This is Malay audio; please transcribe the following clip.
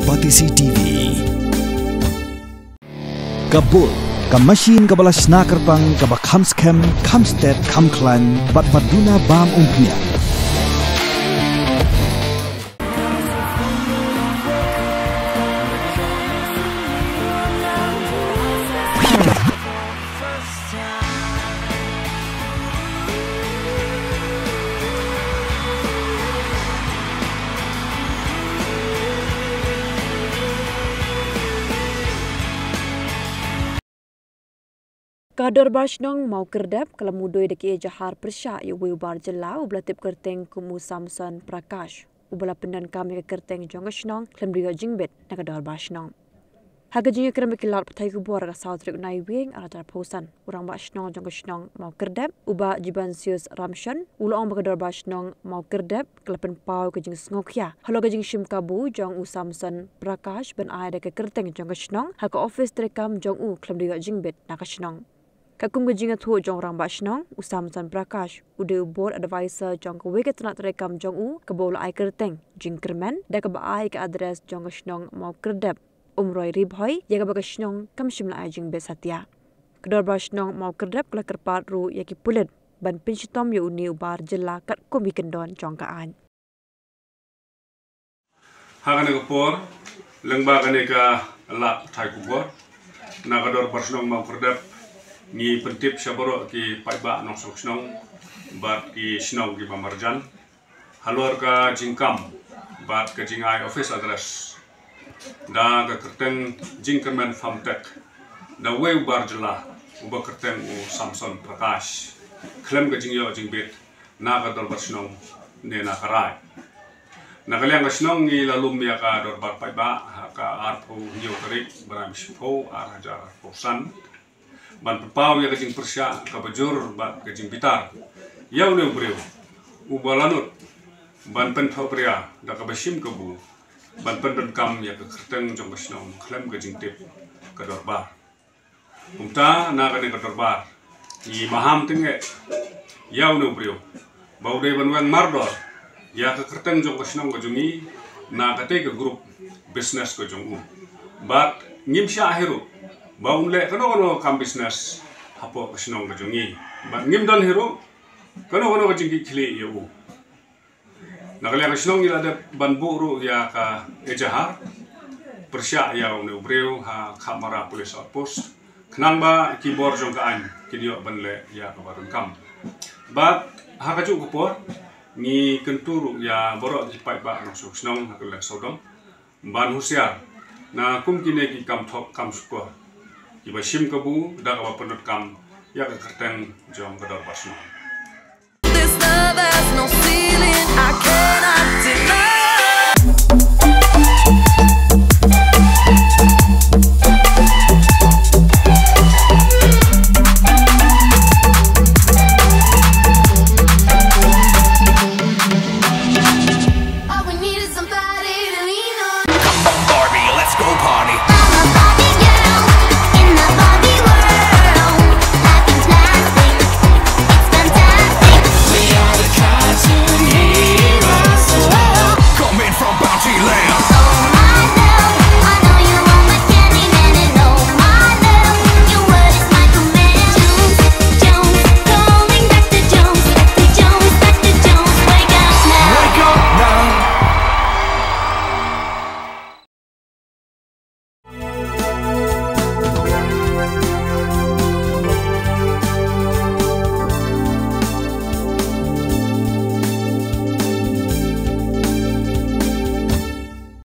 Batisi TV. Kabul, Kamashin kabalas nakarpang kabak hamskem, kamstet, kamklan, bat maduna bam umpnya. Kador Bashnong mau kerdap kalau mudoi deki jahar persya yu bar jela ubla tip kerteng kumu Samson Prakash ubla pendan kami ke kerteng jongashnong klem dia jingbet na kador Bashnong. Haga jingi krem kilat patai kubor ka South Rik Nai Wing ala tar posan urang Bashnong jongashnong mau kerdap uba Jibansius Ramshan ulong bakador Bashnong mau kerdap kelapen pau ke jing ngokya halo ke jing shim kabu jong u Samson Prakash ben ai ke kerteng jongashnong haka office terekam jong u klem dia jingbet na kashnong. Kakum gejingat hu jong rang Bashnong, Samson Prakash, ude board advisor jong ke wicket nak terekam jong u ke bola ai kerteng, jing kermen, dah ke baai ke adres jong Bashnong mau kerdap, Roy Ribhoy, ya ke Bashnong kam shimla ai jing besatya. Kedor Bashnong mau kerdap kala kerpat ru ya ki pulet, ban pinshitom yu uni bar jela kat kumi kendon jong kaan. Hagan ke por, lengba kane ka lak thai kubor, na kedor Bashnong mau kerdap, ni pentip syaboro ki paiba nong snong bat ki snong ki pamarjan halor ka jingkam bat ka jingai office address da ka kerteng jingkerman famtek da weu barjela uba kerteng u Samson Prakash klem ka jingyo jingbet na ka dor snong ne na karai na kaliang ka snong ni lalum ya ka dor bat paiba ka arpo hiyo tarik baram shifo araja posan ban pau ya kajing persya kabajur ban kajing pitar yau ne breu ubalanut ban pen thau pria da kabashim kabu ban pen kam ya ka kerteng jong basnong klem kajing tip kadorba umta na ka ne kadorba ni maham tenge yau ne breu bau de ban wang mardor ya ka kerteng jong basnong kajungi na ka te ka grup business ko jong bat ngimsha ahiru baun le kano kam business hapo kasnong kajungi ba ngimdan hero kano kajing kili yu nakaliang kasnong ila de banbu ru ya ka ejahar persya ya ne ubreu ha kamera police outpost knang ba keyboard jong ka an kidio banle ya ka barun kam ba ha kaju kupor ni kenturu ya borok di pai ba no kasnong hakal sodom ban husiar na kum kine ki kam thok kam sukor iba shim kabu da ka penut kam ya ka kerteng jong kador Bashnong. This love has no ceiling, I can't